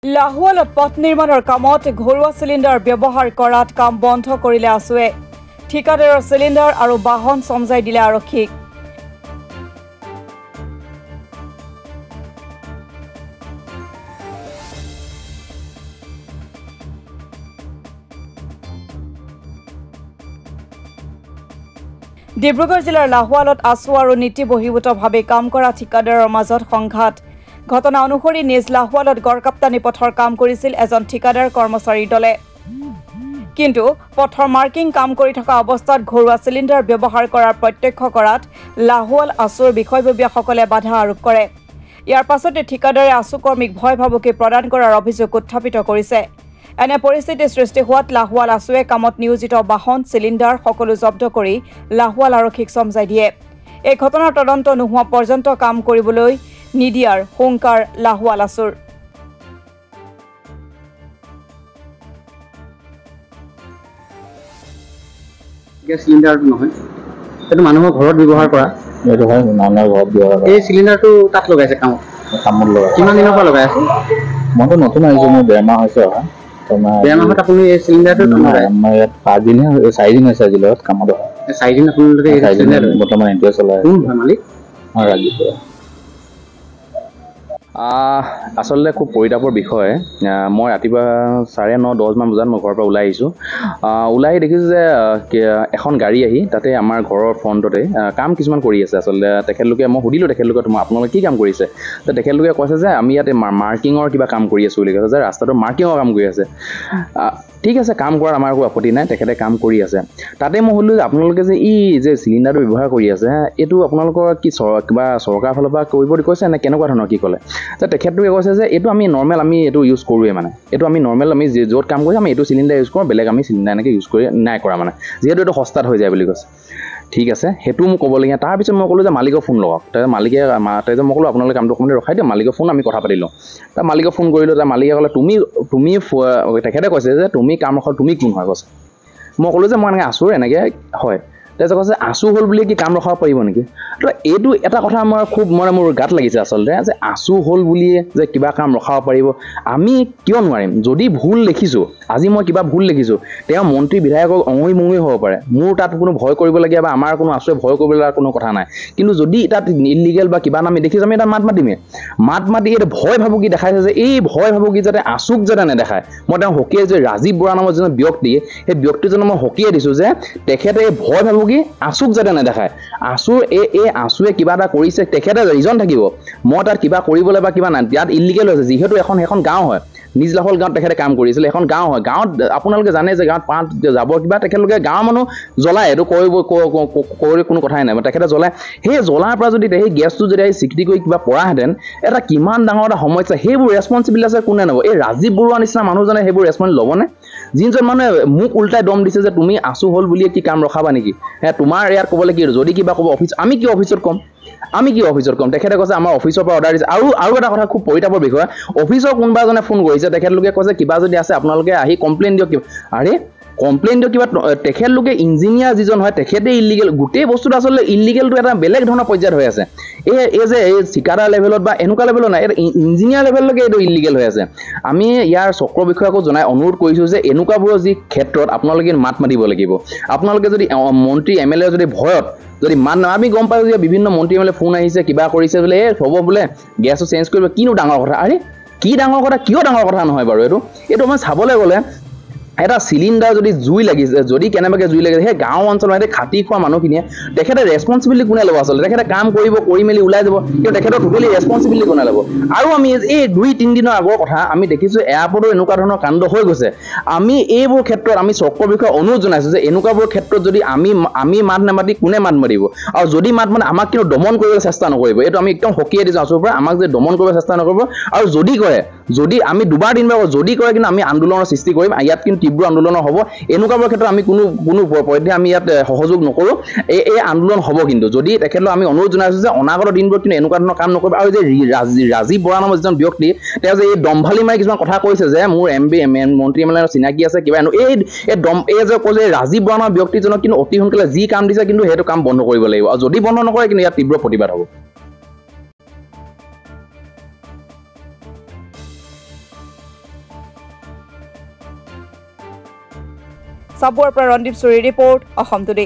লাহোৱালত পথ নিৰ্মাণৰ কামত ঘৰুৱা চিলিণ্ডাৰ ব্যৱহাৰ কৰাত কাম বন্ধ কৰিলে আছুৱে ঠিকাদাৰৰ চিলিণ্ডাৰ আৰু বাহন সমজাই দিলে আৰক্ষীক ডিব্ৰুগড় জিলাৰ লাহোৱালত আছু আৰু নীতি বহিভূতভাৱে কাম কৰা ঠিকাদাৰৰ মাজত সংঘাত ঘটনা অনুসৰি নিজ লাহোৱালত গড়কাপ্তানি পথৰ কাম কৰিছিল এজন ঠিকাদাৰ কৰ্মচাৰীৰ দলে কিন্তু পথৰ মাৰ্কিং কাম কৰি থকা অৱস্থাত ঘৰুৱা চিলিণ্ডাৰ ব্যৱহাৰ কৰাৰ প্ৰত্যক্ষ কৰাত লাহোৱাল আছুৰ বিষয়ববীয়াসকলে বাধা আৰোপ কৰে ইয়াৰ পাছতে ঠিকাদাৰে আছু কৰ্মীক ভয় ভাবুকি প্ৰদান কৰাৰ অভিযোগ উত্থাপিত কৰিছে এনে পৰিস্থিতি সৃষ্টি হোৱাত লাহোৱাল আছুৱে কামত নিয়োজিত বাহন চিলিণ্ডাৰ সকলো জব্দ কৰি লাহোৱাল আৰক্ষীক সমজাই দিয়ে এই ঘটনাৰ তদন্ত নোহোৱা পৰ্যন্ত কাম কৰিবলৈ নিদিয়াৰ হুংকাৰ লাহোৱাল আছুৰ গ্যাস সিলিন্ডাৰ নহয় এটা মানুহৰ ঘৰত ব্যৱহাৰ কৰা এইটো হয় মানুহৰ ঘৰত ব্যৱহাৰ কৰা এই সিলিন্ডাৰটো তাত লগাইছে কামত লগাই কিমান দিনৰ পৰা লগাই আছে মইতো নতুন আহিছোঁ মোৰ বেমাৰ হৈছে অহা বেয়া মাহত আপুনি এই সিলিন্ডাৰটো আমাৰ ইয়াত 5 দিন 4 দিন হৈছে আজি লগত কামত 4 দিন আপোনালোকে এই সিলিন্ডাৰ বৰ্তমান এণ্টাৰ চলাই কোন মালিক ৰাজীৱ আসলে খুব পৰিতাপৰ বিষয় মই ৰাতিপুৱা 9:30 মান বজাত মই ঘৰৰ পৰা ওলাই আহিছোঁ ওলাই দেখিছোঁ যে এখন গাড়ী আহি তাতে আমাৰ ঘৰৰ ফ্ৰণ্টতে কাম কিছুমান কৰি আছে আসলে তেখেতলোকে মই সুধিলোঁ তেখেতলোকে আপোনালোকে কি কাম কৰিছে তো তেখেতলোকে কৈছে যে আমি ইয়াতে মাৰ্কিঙৰ কিবা কাম কৰি আছোঁ বুলি কৈছে যে ৰাস্তাটো মাৰ্কিঙৰ কাম কৰি আছে ঠিক আছে কাম কৰাৰ আমাৰ একো আপত্তি নাই তেখেতে কাম কৰি আছে তাতে মই সুধিলোঁ যে আপোনালোকে যে যে চিলিণ্ডাৰটো ব্যৱহাৰ কৰি আছে এইটো আপোনালোকৰ কি কিবা চৰকাৰৰ ফালৰ পৰা কৰিব কৈছে নে কেনেকুৱা ধৰণৰ কি ক'লে যে তেখেতলোকে কৈছে যে এইটো আমি নৰ্মেল আমি এইটো ইউজ কৰোঁৱে মানে এইটো আমি নৰ্মেল আমি য'ত কাম কৰিছোঁ আমি এইটো চিলিণ্ডাৰ ইউজ কৰোঁ বেলেগ আমি চিলিণ্ডাৰ এনেকৈ ইউজ কৰি নাই কৰা মানে যিহেতু এইটো সস্তাত হৈ যায় বুলি কৈছে ঠিক আছে সেইটো মোক ক'বলগীয়া তাৰপিছত মই ক'লোঁ যে মালিকক ফোন লগাওক তাৰপিছত মালিকে তাৰপিছত মই ক'লোঁ আপোনালোকে কামটো অকণমান ৰখাই দিয়ক মালিকৰ ফোন আমি কথা পাতি লওঁ তাৰ মালিকক ফোন কৰিলোঁ তাৰ মালিকে ক'লে তুমি তেখেতে কৈছে যে তুমি কাম ৰখাও তুমি কোন হয় কৈছে মই ক'লোঁ যে মই এনেকৈ আছোঁ এনেকৈ হয় তাৰপিছত কৈছে আছু হ'ল বুলি কি কাম ৰখাব পাৰিব নেকি তো এইটো এটা কথা আমাৰ খুব মোৰ গাত লাগিছে আচলতে যে আছু হ'ল বুলিয়ে যে কিবা কাম ৰখাব পাৰিব আমি কিয় নোৱাৰিম যদি ভুল দেখিছোঁ আজি মই কিবা ভুল দেখিছোঁ তেওঁ মন্ত্ৰী বিধায়কক অঙুৰি মঙুৰি হ'ব পাৰে মোৰ তাত কোনো ভয় কৰিবলগীয়া বা আমাৰ কোনো আছুৱে ভয় কৰিবলগীয়া কোনো কথা নাই কিন্তু যদি তাত ইলিগেল বা কিবা আমি দেখিছোঁ আমি এটা মাত মাতি এইটো ভয় ভাবুকি দেখাইছে যে এই ভয় ভাবুকি যাতে আছুক যাতে নেদেখায় মই তেওঁ সকীয়ে যে ৰাজীৱ বৰা নামৰ যিজন ব্যক্তি সেই ব্যক্তিজনক মই সকীয়ে দিছোঁ যে তেখেতে এই ভয় ভাবুকি আছুক যাতে নেদেখায় আছুৰ এই আছুৱে কিবা এটা কৰিছে তেখেতে ৰিজন থাকিব মই তাত কিবা কৰিবলৈ বা কিবা নাই ইয়াত ইলিগেল হৈছে যিহেতু এখন গাঁও হয় নিজ লাহোৱাল গাঁৱত তেখেতে কাম কৰিছিল এখন গাঁও হয় গাঁৱত আপোনালোকে জানে যে গাঁৱত পাত যাব কিবা তেখেতলোকে গাঁৱৰ মানুহ জ্বলায় এইটো কৰি কোনো কথাই নাই তেখেতে জ্বলায় সেই জ্বলাৰ পৰা যদি সেই গেছটো যদি স্বীকৃতি কৰি কিবা পৰাহেঁতেন এটা কিমান ডাঙৰ এটা সমস্যা সেইবোৰ ৰেছপনচিবিলিটি আছে কোনে ল'ব এই ৰাজীৱ বৰুৱা নিচিনা মানুহজনে সেইবোৰ ৰেছপনচিবিলিটি ল'বনে যিজন মানুহে মোক উল্টাই দম দিছে যে তুমি আছু হ'ল বুলিয়ে কি কাম ৰখাবা নেকি তোমাৰ ইয়াত ক'বলৈ কি যদি কিবা ক'ব অফিচ আমি কি অফিচত ক'ম তেখেতে কৈছে আমাৰ অফিচৰ পৰা অৰ্ডাৰ দিছে আৰু এটা কথা খুব পৰিতাপৰ বিষয় অফিচৰ কোনোবা এজনে ফোন কৰিছে তেখেতলোকে কৈছে কিবা যদি আছে আপোনালোকে আহি কমপ্লেইন দিয়ক আৰে কমপ্লেইন দিয়ক কিবা তেখেতলোকে ইঞ্জিনিয়াৰ যিজন হয় তেখেতে ইলিগেল গোটেই বস্তুটো আচলতে ইলিগেলটো এটা বেলেগ ধৰণৰ পৰ্যায়ত হৈ আছে এই ঠিকাদাৰ লেভেলত বা এনেকুৱা লেভেলত নাই ইঞ্জিনিয়াৰ লেভেললৈকে এইটো ইলিগেল হৈ আছে আমি ইয়াৰ চক্ৰ বিষয়াকো জনাই অনুৰোধ কৰিছোঁ যে এনেকুৱাবোৰৰ যি ক্ষেত্ৰত আপোনালোকে মাত মাতিব লাগিব আপোনালোকে যদি মন্ত্ৰী MLA যদি ভয়ত যদি আমি গম পাইছোঁ যে বিভিন্ন মন্ত্ৰী MLA ফোন আহিছে কিবা কৰিছে বোলে হ'ব বোলে গেছটো চেঞ্জ কৰিব কিনো ডাঙৰ কথা আৰে কি ডাঙৰ কথা কিয় ডাঙৰ কথা নহয় বাৰু এইটো মই চাবলৈ গ'লে এটা চিলিণ্ডাৰ যদি জুই লাগিছে যদি কেনেবাকৈ জুই লাগিছে সেই গাঁও অঞ্চলত খাটি খোৱা মানুহখিনিয়ে তেখেতে ৰেছপনচিবিলিটি কোনে ল'ব আচলতে তেখেতে কাম কৰি মেলি ওলাই যাব কিন্তু তেখেতৰ টোটেলি ৰেছপনচিবিলিটি কোনে ল'ব আৰু আমি এই 2-3 দিনৰ আগৰ কথা আমি দেখিছোঁ এয়াৰপৰ্টৰ এনেকুৱা ধৰণৰ কাণ্ড হৈ গৈছে আমি এইবোৰ ক্ষেত্ৰত আমি চক্ৰ বিষয়ে অনুৰোধ জনাইছোঁ যে এনেকুৱাবোৰ ক্ষেত্ৰত যদি আমি মাত নামাতি কোনে মাত মাতিব আৰু যদি মাত মানে আমাক কিন্তু দমন কৰিবলৈ চেষ্টা নকৰিব এইটো আমি একদম সকীয়াই দিছোঁ আছুৰ পৰা আমাক যে দমন কৰিবলৈ চেষ্টা নকৰিব আৰু যদি আমি দুবাৰ দিনবাৰ যদি কৰে কিন্তু আমি আন্দোলনৰ সৃষ্টি কৰিম ইয়াত কিন্তু তীব্ৰ আন্দোলনৰ হ'ব এনেকুৱাবোৰ ক্ষেত্ৰত আমি কোনো পদ্ধতি আমি ইয়াত সহযোগ নকৰোঁ এই আন্দোলন হ'ব কিন্তু যদি তেখেতলোক আমি অনুৰোধ জনাইছোঁ যে অনাগত দিনবোৰত কিন্তু এনেকুৱা ধৰণৰ কাম নকৰিব আৰু যে ৰাজীৱ বৰা নামৰ যিজন ব্যক্তি তেওঁ যে এই দম্ভালি মাৰি কিছুমান কথা কৈছে যে মোৰ মন্ত্ৰী MLA চিনাকি আছে কিবা এই যে কৈছে ৰাজীৱ বৰা নামৰ ব্যক্তিজনক কিন্তু অতি সোনকালে যি কাম দিছে কিন্তু সেইটো কাম বন্ধ কৰিব লাগিব আৰু যদি বন্ধ নকৰে কিন্তু ইয়াত তীব্ৰ প্ৰতিবাদ হ'ব চাবুৱাৰ পৰা ৰন্দীপ চুৰীৰ ৰিপৰ্ট অসম টুডে।